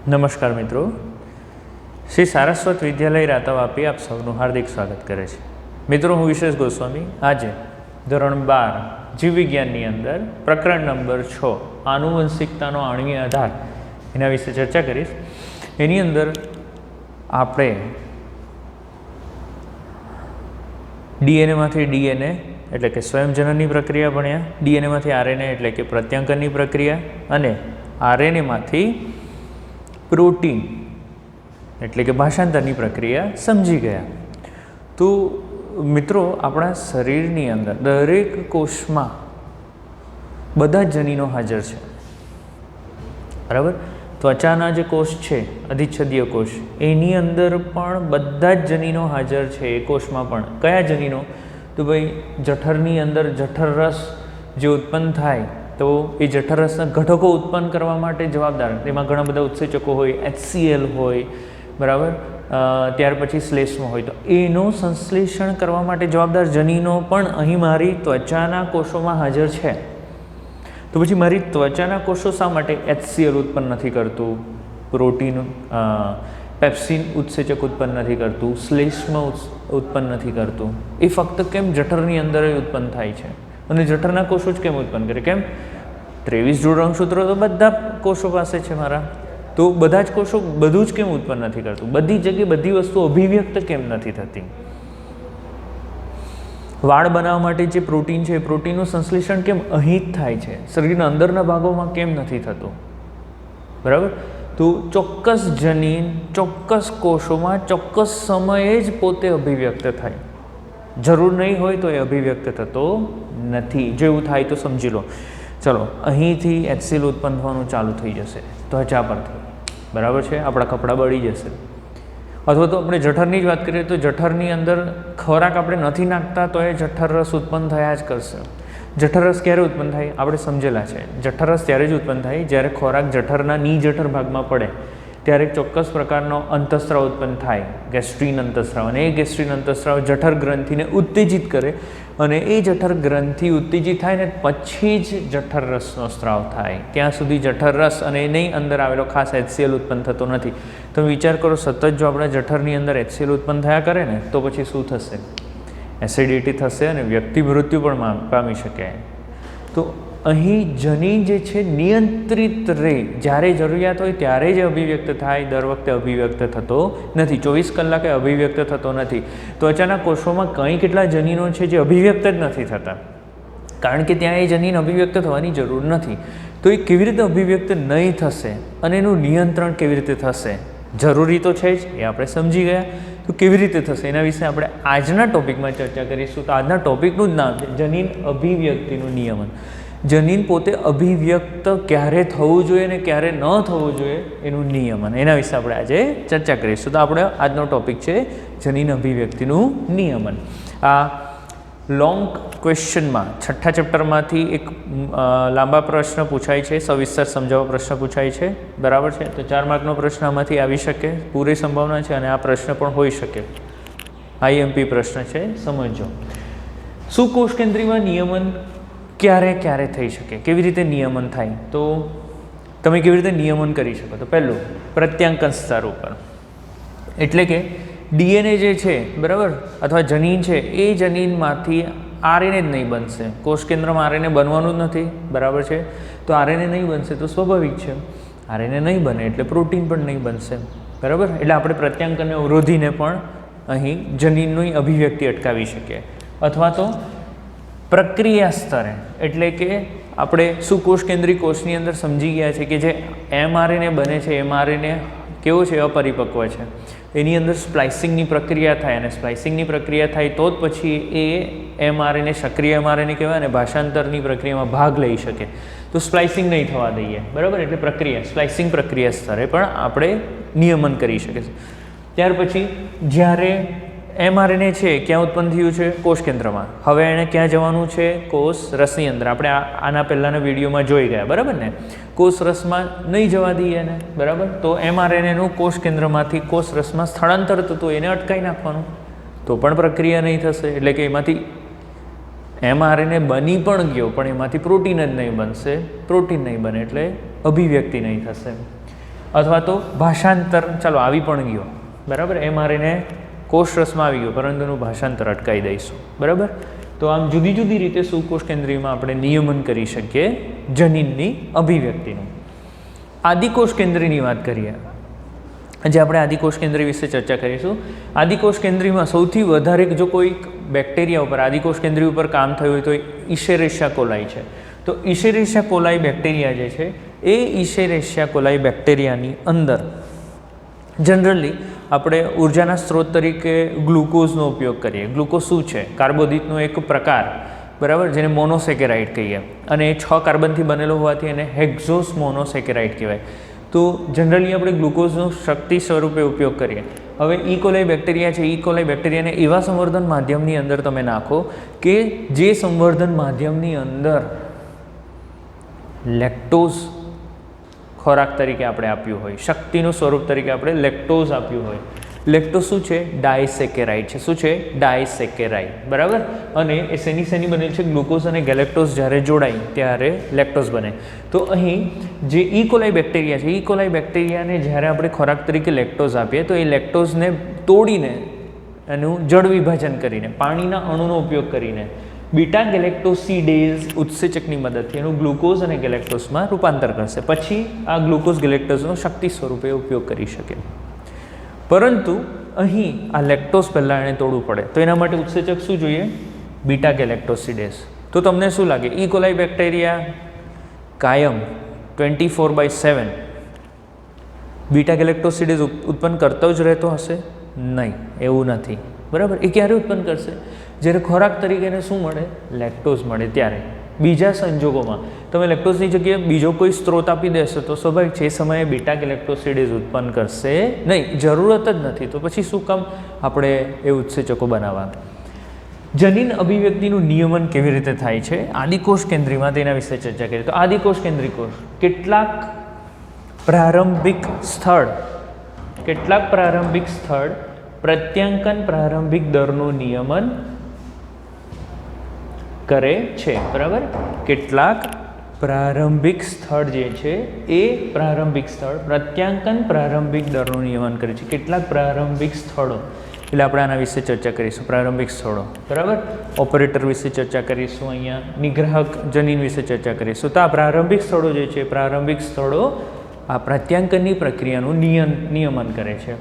નમસ્કાર મિત્રો, શ્રી સારસ્વત વિદ્યાલય રાતાવાપી આપ સૌનું હાર્દિક સ્વાગત કરે છે. મિત્રો, હું વિશેષ ગોસ્વામી આજે ધોરણ 12 જીવ વિજ્ઞાનની અંદર પ્રકરણ નંબર 6 આનુવંશિકતાનો આણ્વીય આધાર એના વિશે ચર્ચા કરીશ. એની અંદર આપણે ડીએનએમાંથી ડીએનએ એટલે કે સ્વયંજનનની પ્રક્રિયા ભણ્યા, ડીએનએમાંથી આરએનએ એટલે કે પ્રત્યાંકનની પ્રક્રિયા, અને આરએનએમાંથી પ્રોટીન એટલે કે ભાષાંતરની પ્રક્રિયા સમજી ગયા. તો મિત્રો, આપણા શરીરની અંદર દરેક કોષમાં બધા જ જનીનો હાજર છે, બરાબર. ત્વચાના જે કોષ છે, અધિચ્છદીય કોષ, એની અંદર પણ બધા જ જનીનો હાજર છે. એ કોષમાં પણ કયા જનીનો? તો ભાઈ, જઠરની અંદર જઠર રસ જે ઉત્પન્ન થાય, તો એ જઠરરસના ઘટકો ઉત્પન્ન કરવા માટે જવાબદાર, એમાં ઘણા બધા ઉત્સેચકો હોય, HCl હોય, બરાબર. ત્યાર પછી શ્લેષ્મ હોય, તો એનું સંશ્લેષણ કરવા માટે જવાબદાર જનીનો પણ અહીં મારી ત્વચાના કોષોમાં હાજર છે. તો પછી મારી ત્વચાના કોષો શા માટે HCl ઉત્પન્ન નથી કરતું, પ્રોટીન પેપ્સિન ઉત્સેચક ઉત્પન્ન નથી કરતું, શ્લેષ્મ ઉત્પન્ન નથી કરતું? એ ફક્ત કેમ જઠરની અંદર ઉત્પન્ન થાય છે? અને જઠરના કોષો જ કેમ ઉત્પન્ન કરે? કેમ? 23 જોડ રંગસૂત્રો તો બધા કોષો પાસે છે મારા. તો બધા જ કોષો બધું જ કેમ ઉત્પન્ન નથી કરતું? બધી જગ્યાએ બધી વસ્તુ અભિવ્યક્ત કેમ નથી થતી? વાળ બનાવવા માટે જે પ્રોટીન છે, એ પ્રોટીનનું સંશ્લેષણ કેમ અહીં જ થાય છે, શરીરના અંદરના ભાગોમાં કેમ નથી થતું? બરાબર. તો ચોક્કસ જનીન ચોક્કસ કોષોમાં ચોક્કસ સમયે જ પોતે અભિવ્યક્ત થાય, જરૂર નહીં હોય તો એ અભિવ્યક્ત થતો નથી. જો એવું થાય તો સમજી લો, ચલો અહીંથી HCl ઉત્પન્ન થવાનું ચાલુ થઈ જશે ત્વચા પરથી, બરાબર છે. આપણા કપડાં બળી જશે. અથવા તો આપણે જઠરની જ વાત કરીએ તો જઠરની અંદર ખોરાક આપણે નથી નાખતા તો એ જઠરરસ ઉત્પન્ન થયા જ કરશે. જઠરરસ ક્યારે ઉત્પન્ન થાય? આપણે સમજેલા છે. જઠરરસ ત્યારે જ ઉત્પન્ન થાય જ્યારે ખોરાક જઠરના જઠર ભાગમાં પડે ત્યારે ચોક્કસ પ્રકારનો અંતઃસ્રાવ ઉત્પન્ન થાય, ગેસ્ટ્રીન અંતઃસ્રાવ. અને એ ગેસ્ટ્રીન અંતઃસ્રાવ જઠર ગ્રંથિને ઉત્તેજિત કરે, અને એ જઠર ગ્રંથિ ઉત્તેજિત થાય ને પછી જ જઠરરસનો સ્ત્રાવ થાય. ત્યાં સુધી જઠરરસ અને એની અંદર આવેલો ખાસ HCl ઉત્પન્ન થતો નથી. તમે વિચાર કરો, સતત જો આપણા જઠરની અંદર HCl ઉત્પન્ન થયા કરે ને તો પછી શું થશે? એસિડિટી થશે અને વ્યક્તિ મૃત્યુ પણ પામી શકે. તો અહીં જનીન જે છે નિયંત્રિત રહે, જ્યારે જરૂરિયાત હોય ત્યારે જ અભિવ્યક્ત થાય, દર વખતે અભિવ્યક્ત થતો નથી. 24 કલાકે અભિવ્યક્ત થતો નથી. ત્વચાના કોષોમાં કેટલા જનીનો છે જે અભિવ્યક્ત જ નથી થતા, કારણ કે ત્યાં એ જનીન અભિવ્યક્ત થવાની જરૂર નથી. તો એ કેવી રીતે અભિવ્યક્ત નહીં થશે અને એનું નિયંત્રણ કેવી રીતે થશે? જરૂરી તો છે જ, એ આપણે સમજી ગયા. તો કેવી રીતે થશે એના વિશે આપણે આજના ટોપિકમાં ચર્ચા કરીશું. તો આજના ટોપિકનું જ નામ છે જનીન અભિવ્યક્તિનું નિયમન. જનીન પોતે અભિવ્યક્ત ક્યારે થવું જોઈએ ને ક્યારે ન થવું જોઈએ એનું નિયમન, એના વિશે આપણે આજે ચર્ચા કરીશું. તો આપણે આજનો ટોપિક છે જનીન અભિવ્યક્તિનું નિયમન. આ લોંગ ક્વેશ્ચનમાં 6થા ચેપ્ટરમાંથી એક લાંબા પ્રશ્ન પૂછાય છે, સવિસ્તર સમજાવવા પ્રશ્ન પૂછાય છે, બરાબર છે. તો 4 માર્કનો પ્રશ્ન આમાંથી આવી શકે, પૂરી સંભાવના છે. અને આ પ્રશ્ન પણ હોઈ શકે, IMP પ્રશ્ન છે. સમજો, સુકોષ કેન્દ્રીમાં નિયમન ક્યારે થઈ શકે? કેવી રીતે નિયમન થાય? તો તમે કેવી રીતે નિયમન કરી શકો? તો પહેલું, પ્રત્યાંકન સ્તર ઉપર, એટલે કે DNA જે છે, બરાબર, અથવા જનીન છે, એ જનીનમાંથી RNA જ નહીં બનશે. કોષ કેન્દ્રમાં RNA બનવાનું જ નથી, બરાબર છે. તો RNA નહીં બનશે તો સ્વાભાવિક છે, RNA નહીં બને એટલે પ્રોટીન પણ નહીં બનશે, બરાબર. એટલે આપણે પ્રત્યાંકનને અવરોધીને પણ અહીં જનીનની અભિવ્યક્તિ અટકાવી શકીએ. અથવા તો પ્રક્રિયા સ્તરે, એટલે કે આપણે સુકોષ કેન્દ્રી કોષની અંદર સમજી ગયા છે કે જે mRNA બને છે, mRNA કેવો છે? અપરિપક્વ છે. એની અંદર સ્પ્લાઇસિંગની પ્રક્રિયા થાય, અને સ્પ્લાઇસિંગની પ્રક્રિયા થાય તો જ પછી એ mRNA સક્રિય mRNA કહેવાય, અને ભાષાંતરની પ્રક્રિયામાં ભાગ લઈ શકે. તો સ્પ્લાઇસિંગ નહીં થવા દઈએ, બરાબર. એટલે પ્રક્રિયા, સ્પ્લાઇસિંગ પ્રક્રિયા સ્તરે પણ આપણે નિયમન કરી શકીએ. ત્યાર પછી જ્યારે mRNA છે ક્યાં ઉત્પન્ન થયું છે? કોષ કેન્દ્રમાં. હવે એને ક્યાં જવાનું છે? કોષ રસની અંદર. આપણે આના પહેલાંના વિડીયોમાં જોઈ ગયા, બરાબર ને. કોષ રસમાં નહીં જવા દઈએ એને, બરાબર. તો mRNAનું કોષ કેન્દ્રમાંથી કોષ રસમાં સ્થળાંતર થતું એને અટકાવી નાખવાનું, તો પણ પ્રક્રિયા નહીં થશે. એટલે કે એમાંથી mRNA બની પણ ગયો પણ એમાંથી પ્રોટીન જ નહીં બનશે, પ્રોટીન નહીં બને એટલે અભિવ્યક્તિ નહીં થશે. અથવા તો ભાષાંતર ચાલો આવી પણ ગયો, બરાબર, mRNA કોષરસમાં આવી ગયો, પરંતુ એનું ભાષાંતર અટકાવી દઈશું, બરાબર. તો આમ જુદી જુદી રીતે સુકોષ કેન્દ્રીયમાં આપણે નિયમન કરી શકીએ જનીનની અભિવ્યક્તિનું. આદિકોષ કેન્દ્રીયની વાત કરીએ. આજે આપણે આદિકોષ કેન્દ્રીય વિશે ચર્ચા કરીશું. આદિકોષ કેન્દ્રીયમાં સૌથી વધારે જો કોઈ બેક્ટેરિયા ઉપર આદિકોષ કેન્દ્રીય ઉપર કામ થયું હોય તો ઇશેરેશિયા કોલાઈ છે. તો ઇશેરેશિયા કોલાઈ બેક્ટેરિયા જે છે એ ઇશેરેશિયા કોલાઈ બેક્ટેરિયાની અંદર જનરલી આપણે ઉર્જાના સ્ત્રોત તરીકે ગ્લુકોઝનો ઉપયોગ કરીએ. ગ્લુકોઝ શું છે? કાર્બોદિતનો એક પ્રકાર, બરાબર, જેને મોનોસેકેરાઇડ કહીએ, અને એ 6 કાર્બનથી બનેલો હોવાથી એને હેક્ઝોસ મોનોસેકેરાઇડ કહેવાય. તો જનરલી આપણે ગ્લુકોઝનો શક્તિ સ્વરૂપે ઉપયોગ કરીએ. હવે ઇકોલાઈ બેક્ટેરિયા છે, ઇકોલાઈ બેક્ટેરિયાને એવા સંવર્ધન માધ્યમની અંદર તમે નાખો કે જે સંવર્ધન માધ્યમની અંદર લેક્ટોઝ ખોરાક તરીકે આપણે આપ્યું હોય, શક્તિનું સ્વરૂપ તરીકે આપણે લેક્ટોઝ આપ્યું હોય. લેક્ટોઝ શું છે? ડાયસેકેરાઇડ છે. શું છે? ડાયસેકેરાઇડ, બરાબર. અને એ શેની બનેલ છે? ગ્લુકોઝ અને ગેલેક્ટોઝ જ્યારે જોડાય ત્યારે લેક્ટોઝ બને. તો અહીં જે ઇકોલાઈ બેક્ટેરિયા છે, ઇકોલાઈ બેક્ટેરિયાને જ્યારે આપણે ખોરાક તરીકે લેક્ટોઝ આપીએ તો એ લેક્ટોઝને તોડીને એનું જળ વિભાજન કરીને પાણીના અણુનો ઉપયોગ કરીને બીટા ગેલેક્ટોસિડેઝ ઉત્સેચકની મદદથી એનું ગ્લુકોઝ અને ગેલેક્ટોઝમાં રૂપાંતર કરશે. પછી આ ગ્લુકોઝ ગેલેક્ટોઝનો શક્તિ સ્વરૂપે ઉપયોગ કરી શકે. પરંતુ અહીં આ લેક્ટોઝ પહેલાં એને તોડવું પડે, તો એના માટે ઉત્સેચક શું જોઈએ? બીટા ગેલેક્ટોસિડેઝ. તો તમને શું લાગે? ઇકોલાઈ બેક્ટેરિયા કાયમ 24/7 બીટા ગેલેક્ટોસિડેઝ ઉત્પન્ન કરતો જ રહેતો હશે? નહીં, એવું નથી, બરાબર. એ ક્યારે ઉત્પન્ન કરશે? જ્યારે ખોરાક તરીકે એને શું મળે? લેક્ટોઝ મળે ત્યારે. બીજા સંજોગોમાં તમે લેક્ટોઝની જગ્યાએ બીજો કોઈ સ્ત્રોત આપી દેશો તો સ્વાભાવિક છે એ સમયે બીટા ગેલેક્ટોસિડેઝ ઉત્પન્ન કરશે નહીં, જરૂરત જ નથી. તો પછી શું કામ આપણે એ ઉત્સેચકો બનાવવા? જનીન અભિવ્યક્તિનું નિયમન કેવી રીતે થાય છે આદિકોષ કેન્દ્રીયમાં, તેના વિશે ચર્ચા કરીએ. તો આદિકોષ કેન્દ્રીય કોષ કેટલાક પ્રારંભિક સ્થળ પ્રત્યાંકન પ્રારંભિક દરનું નિયમન કરે છે, બરાબર. કેટલાક પ્રારંભિક સ્થળ જે છે એ પ્રારંભિક સ્થળ પ્રત્યાંકન પ્રારંભિક દરનું નિયમન કરે છે. કેટલાક પ્રારંભિક સ્થળો એટલે આપણે આના વિશે ચર્ચા કરીશું. પ્રારંભિક સ્થળો, બરાબર. ઓપરેટર વિશે ચર્ચા કરીશું, અહીંયા નિગ્રાહક જનીન વિશે ચર્ચા કરીશું. તો આ પ્રારંભિક સ્થળો જે છે, પ્રારંભિક સ્થળો આ પ્રત્યાંકનની પ્રક્રિયાનું નિયમન કરે છે.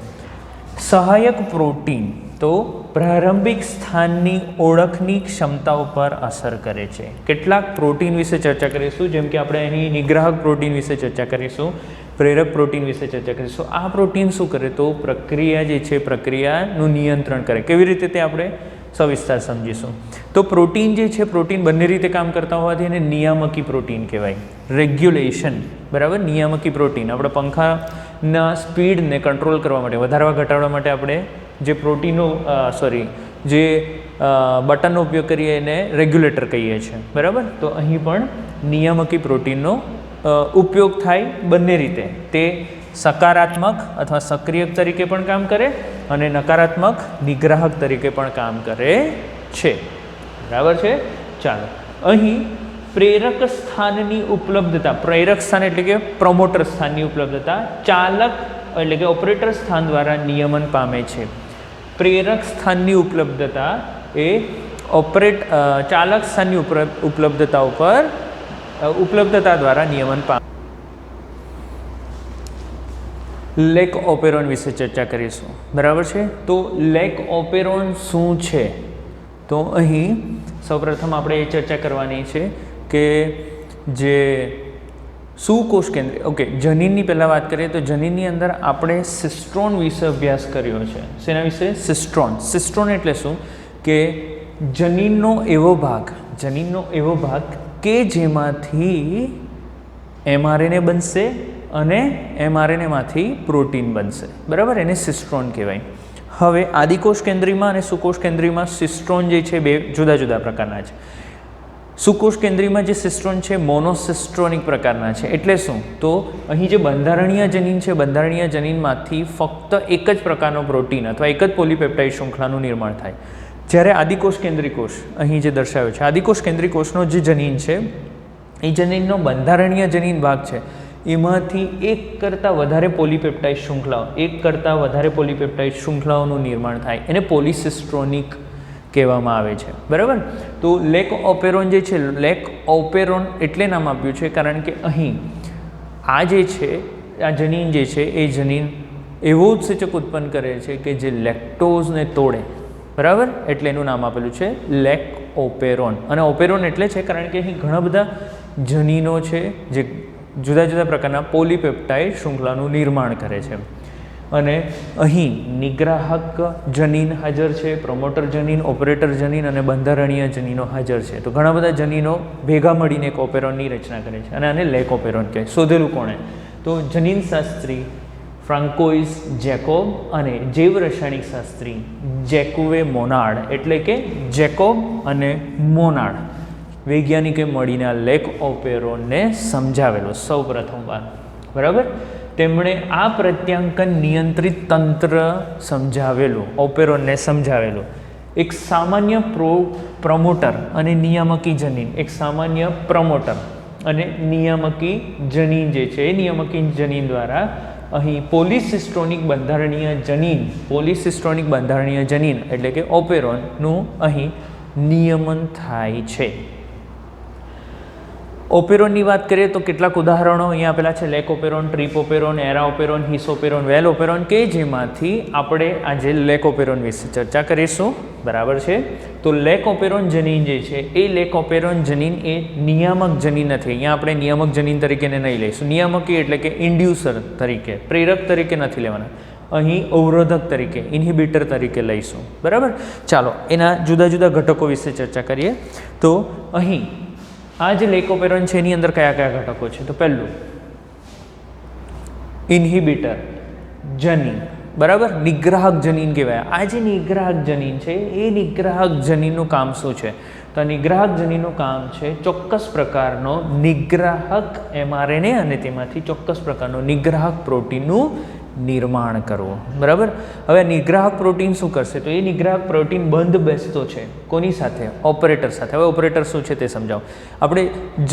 સહાયક પ્રોટીન તો પ્રારંભિક સ્થાનની ઓળખની ક્ષમતા ઉપર અસર કરે છે. કેટલાક પ્રોટીન વિશે ચર્ચા કરીશું, જેમ કે આપણે અહીં નિગ્રાહક પ્રોટીન વિશે ચર્ચા કરીશું, પ્રેરક પ્રોટીન વિશે ચર્ચા કરીશું. આ પ્રોટીન શું કરે? તો પ્રક્રિયા જે છે પ્રક્રિયાનું નિયંત્રણ કરે. કેવી રીતે તે આપણે સવિસ્તાર સમજીશું. તો પ્રોટીન જે છે, પ્રોટીન બંને રીતે કામ કરતા હોવાથી એને નિયામકી પ્રોટીન કહેવાય. રેગ્યુલેશન, બરાબર. નિયામકી પ્રોટીન આપણે પંખાના સ્પીડને કંટ્રોલ કરવા માટે, વધારવા ઘટાડવા માટે આપણે જે પ્રોટીનો જે બટનનો ઉપયોગ કરીએ એને રેગ્યુલેટર કહીએ છીએ, બરાબર. તો અહીં પણ નિયામકી પ્રોટીનનો ઉપયોગ થાય બંને રીતે. તે સકારાત્મક અથવા સક્રિયક તરીકે પણ કામ કરે અને નકારાત્મક નિગ્રાહક તરીકે પણ કામ કરે છે, બરાબર છે. ચાલો, અહીં પ્રેરક સ્થાનની ઉપલબ્ધતા, પ્રેરક સ્થાન એટલે કે પ્રમોટર સ્થાનની ઉપલબ્ધતા ચાલક એટલે કે ઓપરેટર સ્થાન દ્વારા નિયમન પામે છે. પ્રેરક સ્થાનની ઉપલબ્ધતા એ ચાલક સ્થાનની ઉપલબ્ધતા દ્વારા નિયમન પામે. લેક ઓપેરોન વિશે ચર્ચા કરીશું, બરાબર છે. તો લેક ઓપેરોન શું છે? તો અહીં સૌપ્રથમ આપણે એ ચર્ચા કરવાની છે કે જે સુકોષ કેન્દ્રીય, ઓકે, જનીનની પહેલાં વાત કરીએ તો જનીનની અંદર આપણે સિસ્ટ્રોન વિશે અભ્યાસ કર્યો છે. શેના વિશે? સિસ્ટ્રોન એટલે શું? કે જનીનનો એવો ભાગ કે જેમાંથી mRNA બનશે અને mRNAમાંથી પ્રોટીન બનશે, બરાબર. એને સિસ્ટ્રોન કહેવાય. હવે આદિકોષ કેન્દ્રીયમાં અને સુકોષ કેન્દ્રીયમાં સિસ્ટ્રોન જે છે બે જુદા જુદા પ્રકારના છે. સુકોષ કેન્દ્રીયમાં જે સિસ્ટ્રોન છે મોનોસિસ્ટ્રોનિક પ્રકારના છે. એટલે શું? તો અહીં જે બંધારણીય જનીન છે, બંધારણીય જનીનમાંથી ફક્ત એક જ પ્રકારનો પ્રોટીન અથવા એક જ પોલીપેપ્ટાઇડ શૃંખલાનું નિર્માણ થાય. જ્યારે આદિકોષ કેન્દ્રીય કોષ અહીં જે દર્શાવ્યો છે, આદિકોષ કેન્દ્રીય કોષનો જે જનીન છે એ જનીનનો બંધારણીય જનીન ભાગ છે એમાંથી એક કરતાં વધારે પોલીપેપ્ટાઇડ શૃંખલાઓનું નિર્માણ થાય, એને પોલિસિસ્ટ્રોનિક કહેવામાં આવે છે, બરાબર. તો લેક ઓપેરોન જે છે, લેક ઓપેરોન એટલે નામ આપ્યું છે કારણ કે અહીં આ જે છે, આ જનીન જે છે એ જનીન એવો ઉત્સેચક ઉત્પન્ન કરે છે કે જે લેક્ટોઝને તોડે, બરાબર, એટલે એનું નામ આપેલું છે લેક ઓપેરોન. અને ઓપેરોન એટલે છે કારણ કે અહીં ઘણા બધા જનીનો છે જે જુદા જુદા પ્રકારના પોલીપેપ્ટાઇડ શૃંખલાનું નિર્માણ કરે છે. અને અહીં નિગ્રાહક જનીન હાજર છે, પ્રમોટર જનીન, ઓપરેટર જનીન અને બંધારણીય જનીનો હાજર છે. તો ઘણા બધા જનીનો ભેગા મળીને એક ઓપેરોનની રચના કરે છે અને આને લેક ઓપેરોન કહેવાય. શોધેલું કોણે? તો જનીનશાસ્ત્રી ફ્રાન્કોઇસ જેકોબ અને જૈવ રસાયણિક શાસ્ત્રી જેકુવે મોનાર્ડ, એટલે કે જેકોબ અને મોનાર્ડ વૈજ્ઞાનિકે મળીને આ લેક ઓપેરોનને સમજાવેલો સૌ પ્રથમવાર, બરાબર. તેમણે આ પ્રત્યાંકન નિયંત્રિત તંત્ર સમજાવેલું, ઓપેરોનને સમજાવેલું. એક સામાન્ય પ્રમોટર અને નિયામકી જનીન, એક સામાન્ય પ્રમોટર અને નિયામકી જનીન જે છે એ નિયામકી જનીન દ્વારા અહીં પોલિસિસ્ટ્રોનિક બંધારણીય જનીન એટલે કે ઓપેરોનનું અહીં નિયમન થાય છે. ઓપેરોનની વાત કરીએ તો કેટલાક ઉદાહરણો અહીંયા આપેલા છે. લેક ઓપેરોન, ટ્રીપ ઓપેરોન, એરા ઓપેરોન, હિસ ઓપેરોન, વેલ ઓપેરોન, કે જેમાંથી આપણે આજે લેક ઓપેરોન વિશે ચર્ચા કરીશું, બરાબર છે. તો લેક ઓપેરોન જનીન જે છે એ લેક ઓપેરોન જનીન એ નિયામક જનીન નથી. અહીંયા આપણે નિયામક જનીન તરીકે નહીં લઈશું. નિયામકી એટલે કે ઇન્ડ્યુસર તરીકે, પ્રેરક તરીકે નથી લેવાના. અહીં અવરોધક તરીકે, ઇન્હિબિટર તરીકે લઈશું, બરાબર. ચાલો એના જુદા જુદા ઘટકો વિશે ચર્ચા કરીએ. તો અહીં આ જે લેક ઓપેરોન છે એની અંદર કયા કયા ઘટકો છે? તો પહેલું ઇન્હિબિટર જનીન, બરાબર, નિગ્રાહક જનીન કહેવાય. આ જે નિગ્રાહક જનીન છે એ નિગ્રાહક જનીનનું કામ શું છે? તો આ નિગ્રાહક જનીનનું કામ છે ચોક્કસ પ્રકારનો નિગ્રાહક mRNA અને તેમાંથી ચોક્કસ પ્રકારનો નિગ્રાહક પ્રોટીનનું નિર્માણ કરવું, બરાબર. હવે નિગ્રાહક પ્રોટીન શું કરશે? તો એ નિગ્રાહક પ્રોટીન બંધ બેસતો છે કોની સાથે? ઓપરેટર સાથે. હવે ઓપરેટર શું છે તે સમજાવો. આપણે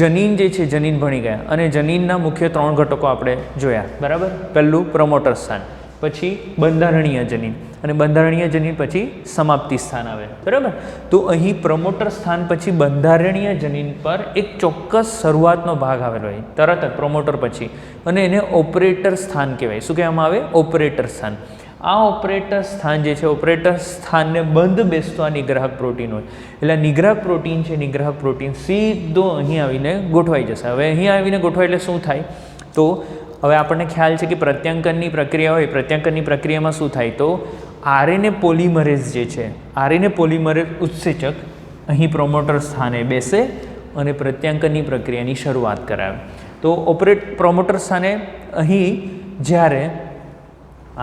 જનીન જે છે જનીન ભણી ગયા અને જનીનના મુખ્ય 3 ઘટકો આપણે જોયા, બરાબર. પહેલું પ્રમોટર સ્થાન, પછી બંધારણીય જનીન અને બંધારણીય જનીન પછી સમાપ્તિ સ્થાન આવે, બરાબર. તો અહીં પ્રમોટર સ્થાન પછી બંધારણીય જનીન પર એક ચોક્કસ શરૂઆતનો ભાગ આવેલો હોય તરત જ પ્રમોટર પછી, અને એને ઓપરેટર સ્થાન કહેવાય. શું કહેવામાં આવે? ઓપરેટર સ્થાન. આ ઓપરેટર સ્થાન જે છે, ઓપરેટર સ્થાનને બંધ બેસતો આ નિગ્રાહક પ્રોટીન હોય. એટલે નિગ્રાહક પ્રોટીન છે, નિગ્રાહક પ્રોટીન સીધો અહીં આવીને ગોઠવાઈ જશે. હવે અહીં આવીને ગોઠવાય એટલે શું થાય? તો હવે આપણને ખ્યાલ છે કે પ્રત્યાંકનની પ્રક્રિયા હોય, પ્રત્યાંકનની પ્રક્રિયામાં શું થાય? તો RNA પોલિમરેઝ જે છે, RNA પોલિમરેઝ ઉત્સેચક અહીં પ્રમોટર સ્થાને બેસે અને પ્રત્યાંકનની પ્રક્રિયાની શરૂઆત કરાવે. તો પ્રમોટર સ્થાને અહીં જ્યારે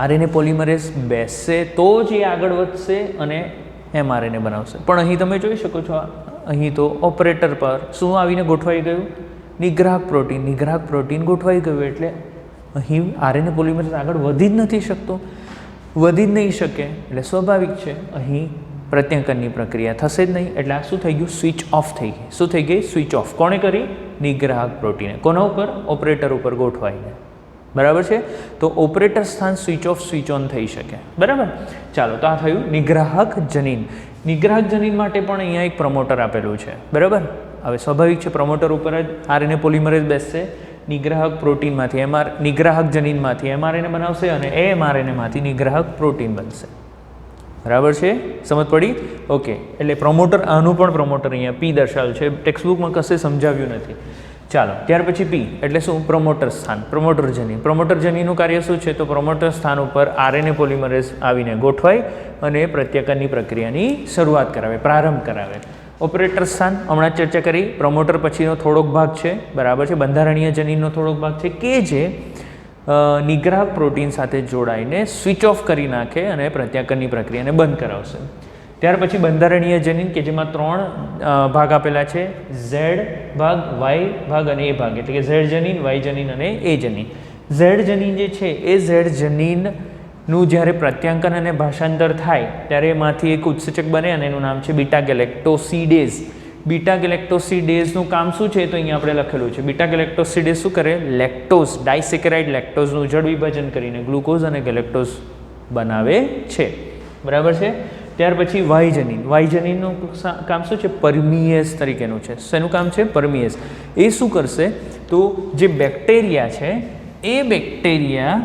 RNA પોલિમરેઝ બેસે તો જ એ આગળ વધશે અને mRNA બનાવશે. પણ અહીં તમે જોઈ શકો છો, અહીં તો ઓપરેટર પર શું આવીને ગોઠવાઈ ગયું? નિગ્રાહક પ્રોટીન. નિગ્રાહક પ્રોટીન ગોઠવાઈ ગયું એટલે અહીં RNA પોલિમરેઝ આગળ વધી જ નથી શકતો, વધી જ નહીં શકે. એટલે સ્વાભાવિક છે અહીં પ્રત્યાંકનની પ્રક્રિયા થશે જ નહીં. એટલે આ શું થઈ ગયું? સ્વિચ ઓફ થઈ ગઈ. શું થઈ ગઈ? Switch off. કોણે કરી? નિગ્રાહક પ્રોટીને. કોના ઉપર? ઓપરેટર ઉપર ગોઠવાઈને, બરાબર છે. તો ઓપરેટર સ્થાન સ્વિચ ઓફ સ્વિચ ઓન થઈ શકે, બરાબર. ચાલો, તો આ થયું નિગ્રાહક જનીન. નિગ્રાહક જનીન માટે પણ અહીંયા એક પ્રમોટર આપેલું છે, બરાબર. હવે સ્વાભાવિક છે પ્રમોટર ઉપર જ RNA પોલિમરેઝ બેસશે, નિગ્રાહક પ્રોટીનમાંથી નિગ્રાહક જનીનમાંથી mRNA બનાવશે અને એ mRNAમાંથી નિગ્રાહક પ્રોટીન બનશે, બરાબર છે. સમજ પડી? ઓકે. એટલે પ્રમોટર, આનું પણ પ્રમોટર અહીંયા P દર્શાવેલું છે, ટેક્સ્ટબુકમાં કશે સમજાવ્યું નથી. ચાલો, ત્યાર પછી P એટલે શું? પ્રમોટર સ્થાન, પ્રમોટર જનીન. પ્રમોટર જનીનનું કાર્ય શું છે? તો પ્રમોટર સ્થાન ઉપર RNA પોલિમરેઝ આવીને ગોઠવાય અને પ્રત્યાંકનની પ્રક્રિયાની શરૂઆત કરાવે, પ્રારંભ કરાવે. ઓપરેટર સ્થાન હમણાં ચર્ચા કરી, પ્રમોટર પછીનો થોડોક ભાગ છે, બરાબર છે. બંધારણીય જનીનનો થોડોક ભાગ છે કે જે નિગ્રાહક પ્રોટીન સાથે જોડાઈને સ્વિચ ઓફ કરી નાખે અને પ્રત્યાંકનની પ્રક્રિયાને બંધ કરાવશે. ત્યાર પછી બંધારણીય જનીન કે જેમાં 3 ભાગ આપેલા છે, Z ભાગ, Y ભાગ અને A ભાગ, એટલે કે Z જનીન, Y જનીન અને A જનીન. Z જનીન જે છે એ Z જનીનનું જ્યારે પ્રત્યાંકન અને ભાષાંતર થાય ત્યારે એમાંથી એક ઉત્સેચક બને અને એનું નામ છે બીટા ગેલેક્ટોસિડેઝ. બીટા ગેલેક્ટોસિડેઝનું કામ શું છે તો અહીંયા આપણે લખેલું છે બીટા ગેલેક્ટોસિડેઝ શું કરે લેક્ટોઝ ડાયસેકેરાઇડ લેક્ટોઝનું જળ વિભાજન કરીને ગ્લુકોઝ અને ગેલેક્ટોઝ બનાવે છે બરાબર છે ત્યાર પછી વાયજનીનનું કામ શું છે પરમિયેઝ તરીકેનું છે શેનું કામ છે પરમિયેઝ એ શું કરશે તો જે બેક્ટેરિયા છે એ બેક્ટેરિયા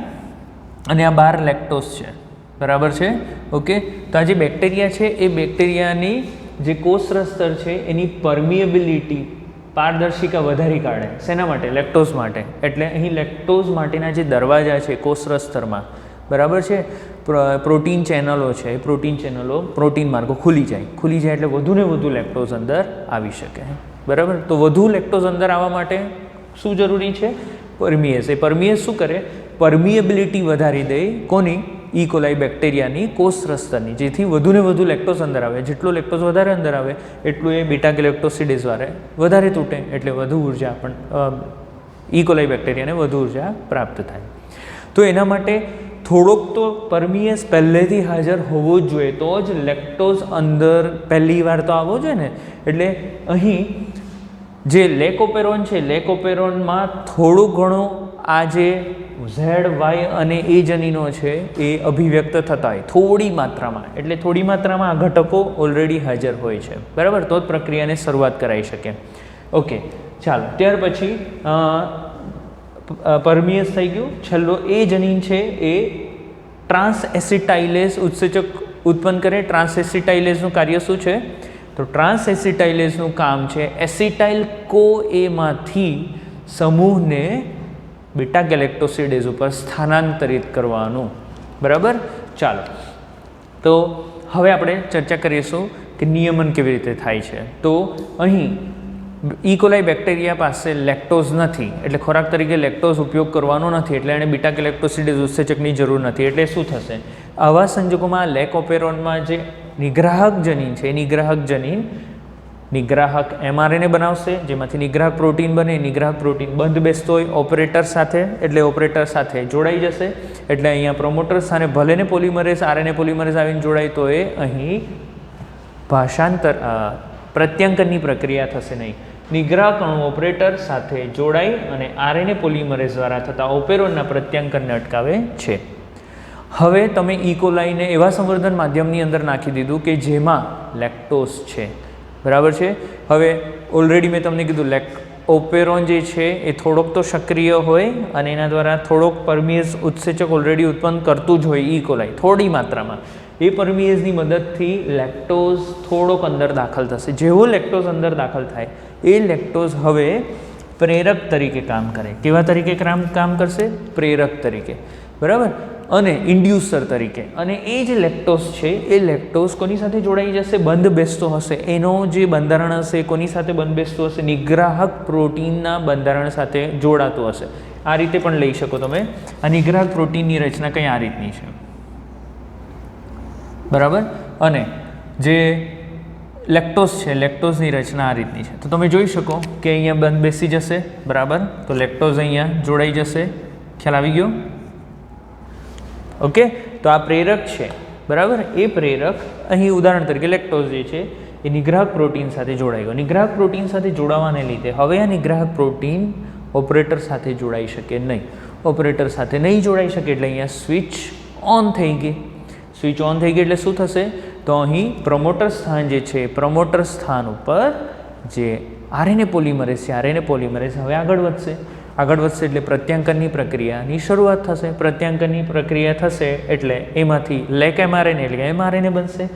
અને આ 12 લેક્ટોઝ છે બરાબર છે ઓકે તો આ જે બેક્ટેરિયા છે એ બેક્ટેરિયાની જે કોષરસ સ્તર છે એની પરમિએબિલિટી પારદર્શિકા વધારી કાઢે શેના માટે લેક્ટોઝ માટે એટલે અહીં લેક્ટોઝ માટેના જે દરવાજા છે કોષરસ સ્તરમાં બરાબર છે પ્રોટીન ચેનલો છે એ પ્રોટીન ચેનલો પ્રોટીન માર્ગો ખુલી જાય એટલે વધુ ને વધુ લેક્ટોઝ અંદર આવી શકે બરાબર તો વધુ લેક્ટોઝ અંદર આવવા માટે શું જરૂરી છે પરમિયેઝ એ પરમિયેઝ શું કરે પરમિએબિલિટી વધારી દે કોની ઇકોલાઈ બેક્ટેરિયાની કોષરસ સ્તરની જેથી વધુ ને વધુ લેક્ટોઝ અંદર આવે જેટલો લેક્ટોઝ વધારે અંદર આવે એટલું એ બીટા ગેલેક્ટોસિડેઝ વાળે વધારે તૂટે એટલે વધુ ઉર્જા પણ ઇકોલાઈ બેક્ટેરિયાને વધુ ઉર્જા પ્રાપ્ત થાય તો એના માટે થોડોક તો પરમિયેઝ પહેલેથી હાજર હોવો જ જોઈએ તો જ લેક્ટોઝ અંદર પહેલી વાર તો આવવો જોઈએ ને એટલે અહીં જે લેકોપેરોન છે લેકોપેરોનમાં થોડું ઘણું આ જે ઝેડ વાય અને એ જનીનો છે એ અભિવ્યક્ત થતા હોય થોડી માત્રામાં એટલે થોડી માત્રામાં આ ઘટકો ઓલરેડી હાજર હોય છે બરાબર તો જ પ્રક્રિયાને શરૂઆત કરાવી શકે ઓકે ચાલો ત્યાર પછી પરમિયેઝ થઈ ગયું છેલ્લો એ જનીન છે એ ટ્રાન્સ એસિટાઇલેઝ ઉત્સેચક ઉત્પન્ન કરે ટ્રાન્સ એસિટાઇલેઝનું કાર્ય શું છે તો ટ્રાન્સ એસિટાઇલેઝનું કામ છે એસિટાઇલ કોએમાંથી સમૂહને બીટા ગેલેક્ટોસિડેઝ ઉપર સ્થાનાંતરિત કરવાનું બરાબર ચાલો તો હવે આપણે ચર્ચા કરીશું કે નિયમન કેવી રીતે થાય છે તો અહીં ઇકોલાઈ બેક્ટેરિયા પાસે લેક્ટોઝ નથી એટલે ખોરાક તરીકે લેક્ટોઝ ઉપયોગ કરવાનો નથી એટલે એને બીટા ગેલેક્ટોસિડેઝ ઉત્સેચકની જરૂર નથી એટલે શું થશે આવા સંજોગોમાં લેકોપેરોનમાં જે નિગ્રાહક જનીન છે નિગ્રાહક જનીન નિગ્રાહક એમઆરએનએ બનાવશે જેમાંથી નિગ્રાહક પ્રોટીન બને નિગ્રાહક પ્રોટીન બંધ બેસતો હોય ઓપરેટર સાથે એટલે ઓપરેટર સાથે જોડાઈ જશે એટલે અહીંયા પ્રોમોટર સ્થાને ભલે ને પોલિમરેઝ આરએનએ પોલિમરેઝ આવીને જોડાય તો એ અહીં પ્રત્યાંકનની પ્રક્રિયા થશે નહીં નિગ્રાહક અણુ ઓપરેટર સાથે જોડાઈ અને આરએનએ પોલિમરેઝ દ્વારા થતા ઓપેરોનના પ્રત્યાંકનને અટકાવે છે હવે તમે ઇકોલાઈને એવા સંવર્ધન માધ્યમની અંદર નાખી દીધું કે જેમાં લેક્ટોઝ છે બરાબર છે હવે ઓલરેડી મેં તમને કીધું ઓપેરોન જે છે એ થોડોક તો સક્રિય હોય અને એના દ્વારા થોડોક પરમિયેઝ ઉત્સેચક ઓલરેડી ઉત્પન્ન કરતું જ હોય ઇકોલાઈ થોડી માત્રામાં એ પરમિયેઝની મદદથી લેક્ટોઝ થોડોક અંદર દાખલ થશે જેવો લેક્ટોઝ અંદર દાખલ થાય એ લેક્ટોઝ હવે પ્રેરક તરીકે કામ કરે કેવા તરીકે કામ કરશે પ્રેરક તરીકે બરાબર અને ઇન્ડ્યુસર તરીકે અને એ જે લેક્ટોઝ છે એ લેક્ટોઝ કોની સાથે જોડાઈ જશે બંધ બેસતો હશે એનો જે બંધારણ હશે કોની સાથે બંધ બેસતું હશે નિગ્રાહક પ્રોટીનના બંધારણ સાથે જોડાતું હશે આ રીતે પણ લઈ શકો તમે આ નિગ્રાહક પ્રોટીનની રચના કંઈ આ રીતની છે બરાબર અને જે લેક્ટોઝ છે લેક્ટોઝની રચના આ રીતની છે તો તમે જોઈ શકો કે અહીંયા બંધ બેસી જશે બરાબર તો લેક્ટોઝ અહીંયા જોડાઈ જશે ખ્યાલ આવી ગયો ઓકે તો આ પ્રેરક છે બરાબર એ પ્રેરક અહીં ઉદાહરણ તરીકે લેક્ટોઝ જે છે એ નિગ્રાહક પ્રોટીન સાથે જોડાઈ ગયો નિગ્રાહક પ્રોટીન સાથે જોડાવાને લીધે હવે આ નિગ્રાહક પ્રોટીન ઓપરેટર સાથે જોડાઈ શકે નહીં ઓપરેટર સાથે નહીં જોડાઈ શકે એટલે અહીંયા સ્વિચ ઓન થઈ ગઈ સ્વિચ ઓન થઈ ગઈ એટલે શું થશે તો અહીં પ્રમોટર સ્થાન જે છે પ્રમોટર સ્થાન ઉપર જે આરએનએ પોલિમરેઝ છે આરએનએ પોલિમરેઝ હવે આગળ વધશે એટલે પ્રત્યાંકનની પ્રક્રિયાની શરૂઆત થશે પ્રત્યાંકનની પ્રક્રિયા થશે એટલે એમાંથી લેક એમઆરએનએ એટલે એમઆરએનએ બનશે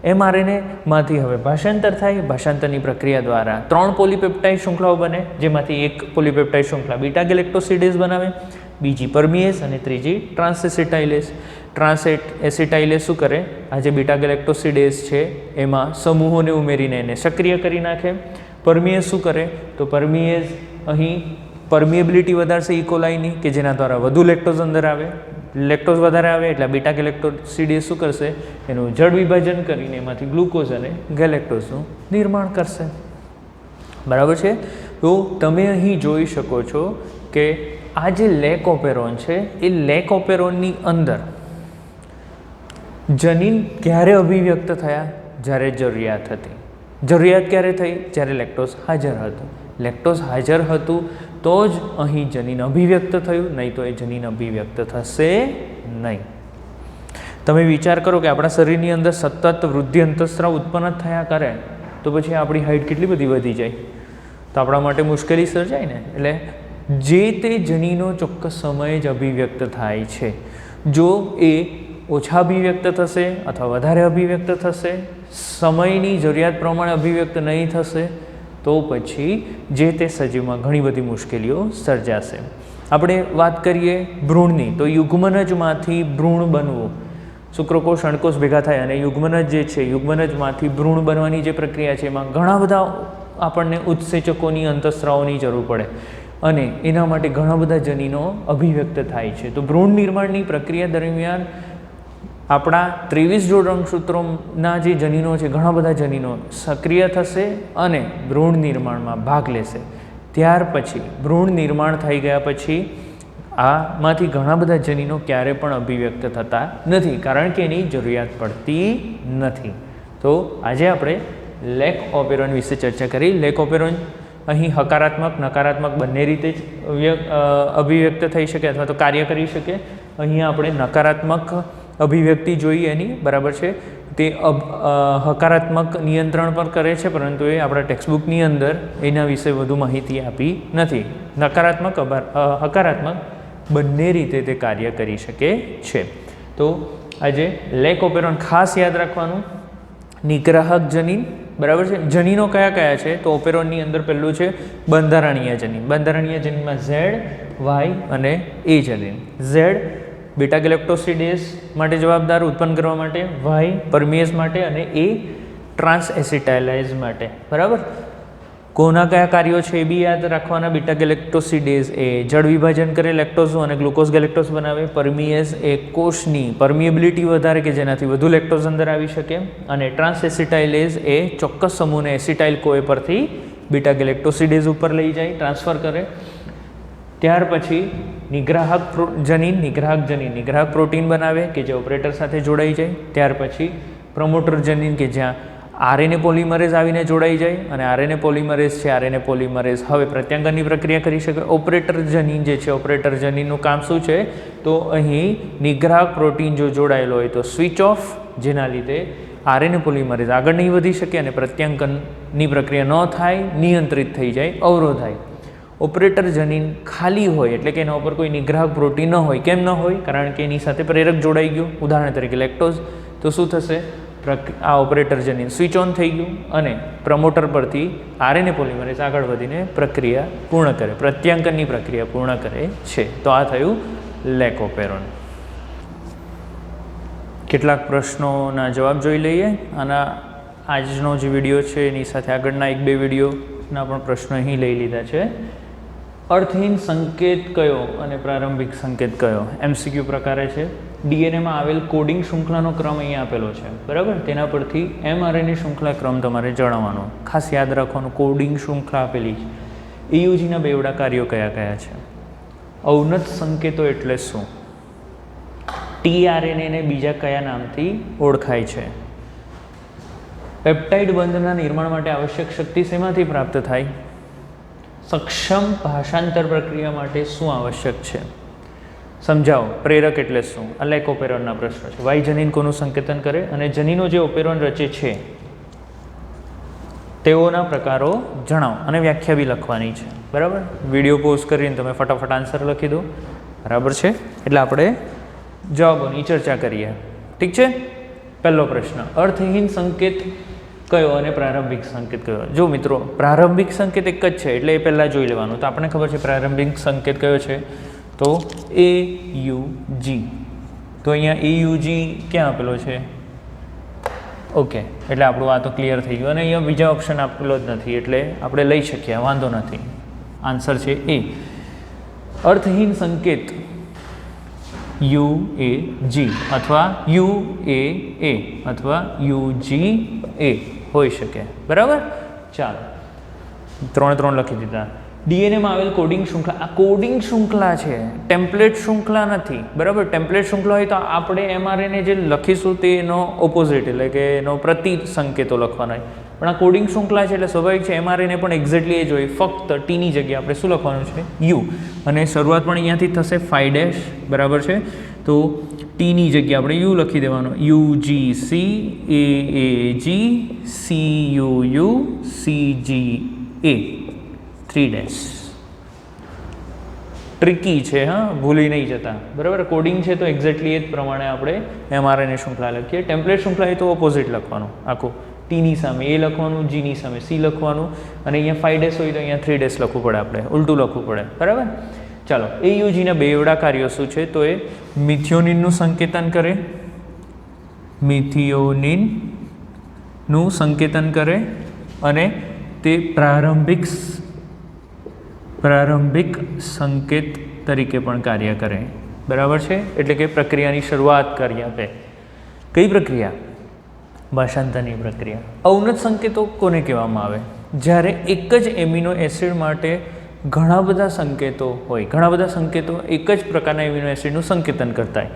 એમઆરએનએમાંથી હવે ભાષાંતર થાય ભાષાંતરની પ્રક્રિયા દ્વારા 3 પોલીપેપ્ટાઇડ શૃંખલાઓ બને જેમાંથી એક પોલીપેપ્ટાઇડ શૃંખલા બીટા ગેલેક્ટોસિડેઝ બનાવે બીજી પરમિયેઝ અને ત્રીજી ટ્રાન્સ એસિટાઇલેઝ શું કરે આ જે બીટા ગેલેક્ટોસિડેઝ છે એમાં સમૂહોને ઉમેરીને એને સક્રિય કરી નાખે પરમિયેઝ શું કરે તો પરમિયેઝ અહીં પરમિએબિલિટી વધારશે ઇકોલાઈની કે જેના દ્વારા વધુ લેક્ટોઝ અંદર આવે લેક્ટોઝ વધારે આવે એટલે બીટા ગેલેક્ટોસિડેઝ શું કરશે એનું જળ વિભાજન કરીને એમાંથી ગ્લુકોઝ અને ગેલેક્ટોઝનું નિર્માણ કરશે બરાબર છે તો તમે અહીં જોઈ શકો છો કે આ જે લેકોપેરોન છે એ લેકોપેરોનની અંદર જનીન ક્યારે અભિવ્યક્ત થયા જ્યારે જરૂરિયાત હતી જરૂરિયાત ક્યારે થઈ? જ્યારે લેક્ટોઝ હાજર હતું. લેક્ટોઝ હાજર હતું તો જ અહીં જનીન અભિવ્યક્ત થયું, નહીં તો એ જનીન અભિવ્યક્ત થશે નહીં. તમે વિચાર કરો કે આપણા શરીરની અંદર સતત વૃદ્ધિ અંતઃસ્રાવ ઉત્પન્ન થયા કરે તો પછી આપણી હાઇટ કેટલી બધી વધી જાય, તો આપણા માટે મુશ્કેલી સર્જાય ને. એટલે જે તે જનીનો ચોક્કસ સમયે જ અભિવ્યક્ત થાય છે. જો એ ઓછા અભિવ્યક્ત થશે અથવા વધારે અભિવ્યક્ત થશે, સમયની જરૂરિયાત પ્રમાણે અભિવ્યક્ત નહીં થશે, તો પછી જે તે સજીવમાં ઘણી બધી મુશ્કેલીઓ સર્જાશે. આપણે વાત કરીએ ભ્રૂણની, તો યુગ્મનજમાંથી ભ્રૂણ બનવું, શુક્રકોષ અંડકોષ ભેગા થાય અને યુગ્મનજ જે છે, યુગ્મનજમાંથી ભ્રૂણ બનવાની જે પ્રક્રિયા છે એમાં ઘણા બધા આપણને ઉત્સેચકોની, અંતઃસ્રાવોની જરૂર પડે અને એના માટે ઘણા બધા જનીનો અભિવ્યક્ત થાય છે. તો ભ્રૂણ નિર્માણની પ્રક્રિયા દરમિયાન આપણા 23 જોડ રંગસૂત્રોના જે જનીનો છે, ઘણા બધા જનીનો સક્રિય થશે અને ભ્રૂણ નિર્માણમાં ભાગ લેશે. ત્યાર પછી ભ્રૂણ નિર્માણ થઈ ગયા પછી આમાંથી ઘણા બધા જનીનો ક્યારે પણ અભિવ્યક્ત થતા નથી, કારણ કે એની જરૂરિયાત પડતી નથી. તો આજે આપણે લેક ઓપેરોન વિશે ચર્ચા કરી. લેક ઓપેરોન અહીં હકારાત્મક, નકારાત્મક બંને રીતે જ અભિવ્યક્ત થઈ શકે અથવા તો કાર્ય કરી શકે. અહીંયા આપણે નકારાત્મક અભિવ્યક્તિ જોઈ એની, બરાબર છે. તે હકારાત્મક નિયંત્રણ પર કરે છે, પરંતુ એ આપણા ટેક્સ્ટબુકની અંદર એના વિશે વધુ માહિતી આપી નથી. નકારાત્મક, હકારાત્મક બંને રીતે તે કાર્ય કરી શકે છે. તો આજે લેક ઓપેરોન ખાસ યાદ રાખવાનું. નિગ્રાહક જનીન, બરાબર છે. જનીનો કયા કયા છે? તો ઓપેરોનની અંદર પહેલું છે બંધારણીય જનીન. બંધારણીય જનીનમાં ઝેડ, વાય અને એ જનીન. ઝેડ બીટા ગેલેક્ટોસિડેઝ માટે જવાબદાર ઉત્પન્ન કરવા માટે, વાય પરમિએઝ માટે અને એ ટ્રાન્સ એસિટાઇલાઇઝ માટે, બરાબર. કોના કયા કાર્યો છે એ બી યાદ રાખવાના. બીટા ગેલેક્ટોસિડેઝ એ જળ વિભાજન કરે, લેક્ટોઝ અને ગ્લુકોઝ ગેલેક્ટોઝ બનાવે. પરમિએઝ એ કોષની પરમિએબિલિટી વધારે કે જેનાથી વધુ લેક્ટોઝ અંદર આવી શકે. અને ટ્રાન્સ એસિટાઇલેઝ એ ચોક્કસ સમૂહને એસિટાઇલ કોએ પરથી બીટા ગેલેક્ટોસિડેઝ ઉપર લઈ જાય, ટ્રાન્સફર કરે. ત્યાર પછી નિગ્રાહક જનીન, નિગ્રાહક પ્રોટીન બનાવે કે જે ઓપરેટર સાથે જોડાઈ જાય. ત્યાર પછી પ્રમોટર જનીન કે જ્યાં આરએનએ પોલિમરેઝ આવીને જોડાઈ જાય અને આરએનએ પોલિમરેઝ છે, આરએનએ પોલિમરેઝ હવે પ્રત્યાંગનની પ્રક્રિયા કરી શકે. ઓપરેટર જનીન જે છે, ઓપરેટર જનીનનું કામ શું છે? તો અહીં નિગ્રાહક પ્રોટીન જો જોડાયેલો હોય તો સ્વિચ ઓફ, જેના લીધે આરએનએ પોલિમરેઝ આગળ નહીં વધી શકે અને પ્રત્યાંકનની પ્રક્રિયા ન થાય, નિયંત્રિત થઈ જાય, અવરોધાય. ઓપરેટર જનીન ખાલી હોય એટલે કે એના ઉપર કોઈ નિગ્રાહક પ્રોટીન ન હોય. કેમ ન હોય? કારણ કે એની સાથે પ્રેરક જોડાઈ ગયું, ઉદાહરણ તરીકે લેક્ટોઝ. તો શું થશે? આ ઓપરેટર જનીન સ્વિચ ઓન થઈ ગયું અને પ્રમોટર પરથી આરએનએ પોલિમરેઝ આગળ વધીને પ્રક્રિયા પૂર્ણ કરે, પ્રત્યાંકનની પ્રક્રિયા પૂર્ણ કરે છે. તો આ થયું લેક ઓપેરોન. કેટલાક પ્રશ્નોના જવાબ જોઈ લઈએ. આના આજનો જે વિડીયો છે એની સાથે આગળના 1-2 વિડીયોના પણ પ્રશ્નો અહીં લઈ લીધા છે. અર્થહીન સંકેત કયો અને પ્રારંભિક સંકેત કયો? MCQ પ્રકારે છે. ડીએનએમાં આવેલ કોડિંગ શૃંખલાનો ક્રમ અહીંયા આપેલો છે, બરાબર. તેના પરથી mRNA શૃંખલા ક્રમ તમારે જણાવવાનો. ખાસ યાદ રાખવાનું, કોડિંગ શૃંખલા આપેલી છે. EUGના બેવડા કાર્યો કયા કયા છે? અવનત સંકેતો એટલે શું? tRNA ને બીજા કયા નામથી ઓળખાય છે? પેપ્ટાઇડ બંધના નિર્માણ માટે આવશ્યક શક્તિ શેમાંથી પ્રાપ્ત થાય? સક્ષમ ભાષાંતર પ્રક્રિયા માટે શું આવશ્યક છે? સમજાવો. પ્રેરક એટલે શું? આ લેક ઓપેરોનના પ્રશ્નો છે. વાય જનીન કોનું સંકેતન કરે? અને જનીનો જે ઓપેરોન રચે છે તેઓના પ્રકારો જણાવો અને વ્યાખ્યા બી લખવાની છે, બરાબર. વિડીયો પોઝ કરીને તમે ફટાફટ આન્સર લખી દો, બરાબર છે. એટલે આપણે જવાબોની ચર્ચા કરીએ, ઠીક છે. પહેલો પ્રશ્ન, અર્થહીન સંકેત કયો અને પ્રારંભિક સંકેત કયો? જો મિત્રો, પ્રારંભિક સંકેત એક જ છે એટલે એ પહેલાં જોઈ લેવાનું. તો આપણને ખબર છે પ્રારંભિક સંકેત કયો છે, તો AUG. તો અહીંયા AUG ક્યાં આપેલો છે? ઓકે, એટલે આપણું આ તો ક્લિયર થઈ ગયું. અને અહીંયા બીજા ઓપ્શન આપેલો જ નથી એટલે આપણે લઈ શકીએ, વાંધો નથી. આન્સર છે એ. અર્થહીન સંકેત UAG અથવા UAA અથવા UGA હોઈ શકે, બરાબર. ચાલો, 3 લખી દીધા. ડીએનએમાં આવેલ કોડિંગ શૃંખલા, આ કોડિંગ શૃંખલા છે, ટેમ્પલેટ શૃંખલા નથી, બરાબર. ટેમ્પલેટ શૃંખલા હોય તો આપણે mRNA જે લખીશું તે એનો ઓપોઝિટ એટલે કે એનો પ્રતિ સંકેતો લખવાના હોય. પણ આ કોડિંગ શૃંખલા છે એટલે સ્વાભાવિક છે mRNA પણ એક્ઝેક્ટલી એ જ હોય, ફક્ત ટીની જગ્યાએ આપણે શું લખવાનું છે? યુ. અને શરૂઆત પણ અહીંયાથી થશે 5 બરાબર છે. તો ટીની જગ્યાએ આપણે યુ લખી દેવાનો, UGC AAG CUU CGA 3 tricky છે, હા, ભૂલી નહીં જતા બરાબર. કોડિંગ છે તો એક્ઝેક્ટલી એ જ પ્રમાણે આપણે mRNA શૃંખલા લખીએ. ટેમ્પલેટ શૃંખલા એ તો ઓપોઝિટ લખવાનું, આખું ટીની સામે એ લખવાનું, જીની સામે સી લખવાનું, અને અહીંયા 5 હોય તો અહીંયા 3 લખવું પડે, આપણે ઉલટું લખવું પડે બરાબર. ચાલો, AUGના બેવડા કાર્યો શું છે? તો એ મિથિયોનિનનું સંકેતન કરે, મિથિયોનિનનું સંકેતન કરે, અને તે પ્રારંભિક સંકેત તરીકે પણ કાર્ય કરે બરાબર છે. એટલે કે પ્રક્રિયાની શરૂઆત કરી આપે. કઈ પ્રક્રિયા? ભાષાંતરની પ્રક્રિયા. અવનત સંકેતો કોને કહેવામાં આવે? જ્યારે એક જ એમિનો એસિડ માટે ઘણા બધા સંકેતો હોય, ઘણા બધા સંકેતો એક જ પ્રકારના એમિનો એસિડનું સંકેતન કરતા હોય.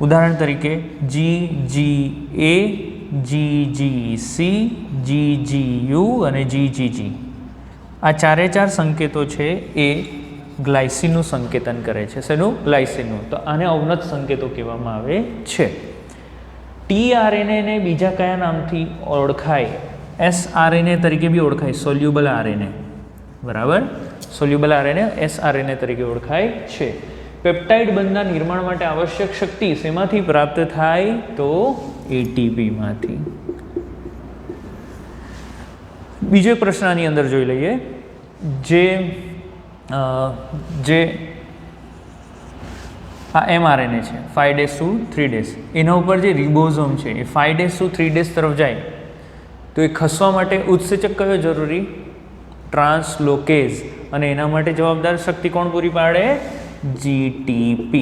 ઉદાહરણ તરીકે GGA, GGC, GGU અને GGG. આ ચારે ચાર સંકેતો છે એ ગ્લાયસિનનું સંકેતન કરે છે. શેનું? ગ્લાયસિનનું. તો આને અવનત સંકેતો કહેવામાં આવે છે. tRNA ને બીજા કયા નામથી ઓળખાય? sRNA તરીકે બી ઓળખાય, સોલ્યુબલ RNA બરાબર. સોલ્યુબલ RNA sRNA તરીકે ઓળખાય છે. પેપ્ટાઇડ બંધના નિર્માણ માટે આવશ્યક શક્તિ શેમાંથી પ્રાપ્ત થાય? તો ATP માંથી. બીજો પ્રશ્ન આની અંદર જોઈ લઈએ. જે આ mRNA છે 5' to 3' એના ઉપર જે રિબોઝોમ છે એ 5' to 3' તરફ જાય તો એ ખસવા માટે ઉત્સેચક કયો જરૂરી? ટ્રાન્સલોકેઝ. અને એના માટે જવાબદાર શક્તિ કોણ પૂરી પાડે? GTP.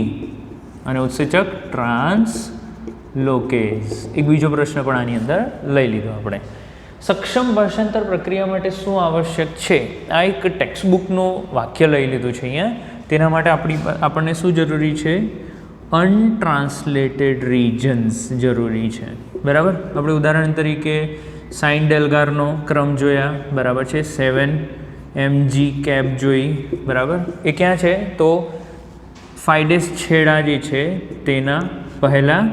અને ઉત્સેચક ટ્રાન્સલોકેઝ. એક બીજો પ્રશ્ન પણ આની અંદર લઈ લીધો આપણે. સક્ષમ ભાષાંતર પ્રક્રિયા માટે શું આવશ્યક છે? આ એક ટેક્સ્ટબુકનું વાક્ય લઈ લીધું છે અહીંયા. તેના માટે આપણને શું જરૂરી છે? અનટ્રાન્સલેટેડ રિજન્સ જરૂરી છે બરાબર. આપણે ઉદાહરણ તરીકે સાઇન ડેલ્ગારનો ક્રમ જોયા બરાબર છે, 7mg કેપ જોઈ બરાબર. એ ક્યાં છે? તો 5' છેડા જે છે તેના પહેલાં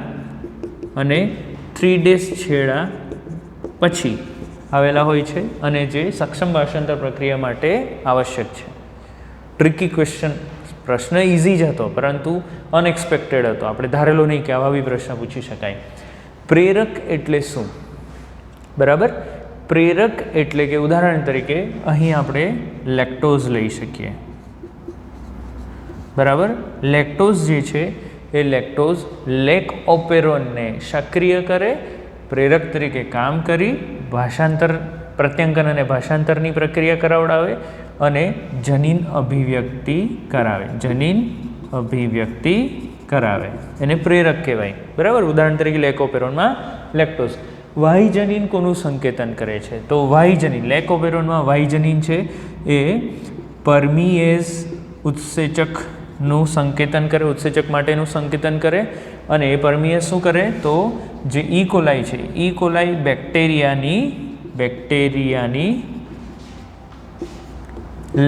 અને 3' છેડા પછી આવેલા હોય છે, અને જે સક્ષમ ભાષાંતર પ્રક્રિયા માટે આવશ્યક છે. ટ્રિકી ક્વેશ્ચન, પ્રશ્ન ઇઝી જ હતો પરંતુ અનએક્સપેક્ટેડ હતો. આપણે ધારેલો નહીં કે આવા બી પ્રશ્ન પૂછી શકાય. પ્રેરક એટલે શું? બરાબર. પ્રેરક એટલે કે ઉદાહરણ તરીકે અહીં આપણે લેક્ટોઝ લઈ શકીએ બરાબર. લેક્ટોઝ જે છે એ લેક્ટોઝ લેક ઓપેરોનને સક્રિય કરે, પ્રેરક તરીકે કામ કરી ભાષાંતર, પ્રત્યાંકન અને ભાષાંતરની પ્રક્રિયા કરાવડાવે અને જનીન અભિવ્યક્તિ કરાવે. જનીન અભિવ્યક્તિ કરાવે એને પ્રેરક કહેવાય બરાબર. ઉદાહરણ તરીકે લેકોપેરોનમાં લેક્ટોઝ. વાહી જનીન કોનું સંકેતન કરે છે? તો વાહી જનીન, લેકોપેરોનમાં વાહી જનીન છે એ પરમીએઝ ઉત્સેચકનું સંકેતન કરે, ઉત્સેચક માટેનું સંકેતન કરે. અને એ પરમીએઝ શું કરે? તો જે ઇકોલાઈ છે, ઇકોલાઈ બેક્ટેરિયાની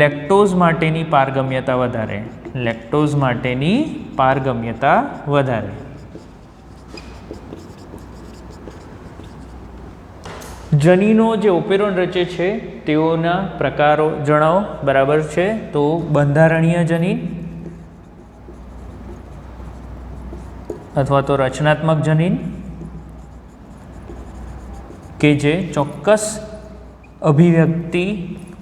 લેક્ટોઝ માટેની પારગમ્યતા વધારે. લેક્ટોઝ માટેની પારગમ્યતા વધારે. જનીનો જે ઓપેરોન રચે છે તેઓના પ્રકારો જણાવો બરાબર છે. તો બંધારણીય જનીન અથવા તો રચનાત્મક જનીન કે જે ચોક્કસ અભિવ્યક્તિ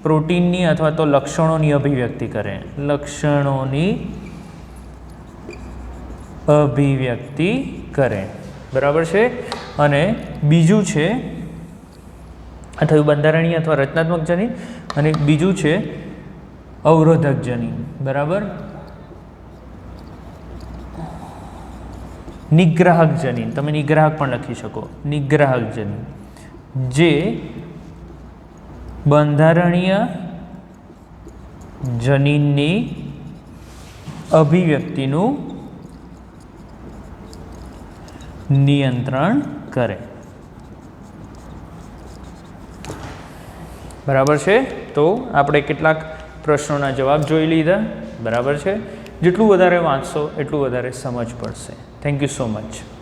પ્રોટીનની અથવા તો લક્ષણોની અભિવ્યક્તિ કરે. લક્ષણોની અભિવ્યક્તિ કરે બરાબર છે. અને બીજું છે અથવા બંધારણીય અથવા રચનાત્મક જનીન, અને બીજું છે અવરોધક જનીન બરાબર. નિગ્રાહક જનીન, તમે નિગ્રાહક પણ લખી શકો. નિગ્રાહક જનીન જે બંધારણીય જનીનની અભિવ્યક્તિનું નિયંત્રણ કરે. બરાબર છે. તો આપણે કેટલાક પ્રશ્નોના જવાબ જોઈ લીધા. બરાબર છે. જેટલું વધારે વાંચશો એટલું વધારે સમજ પડશે. Thank you so much.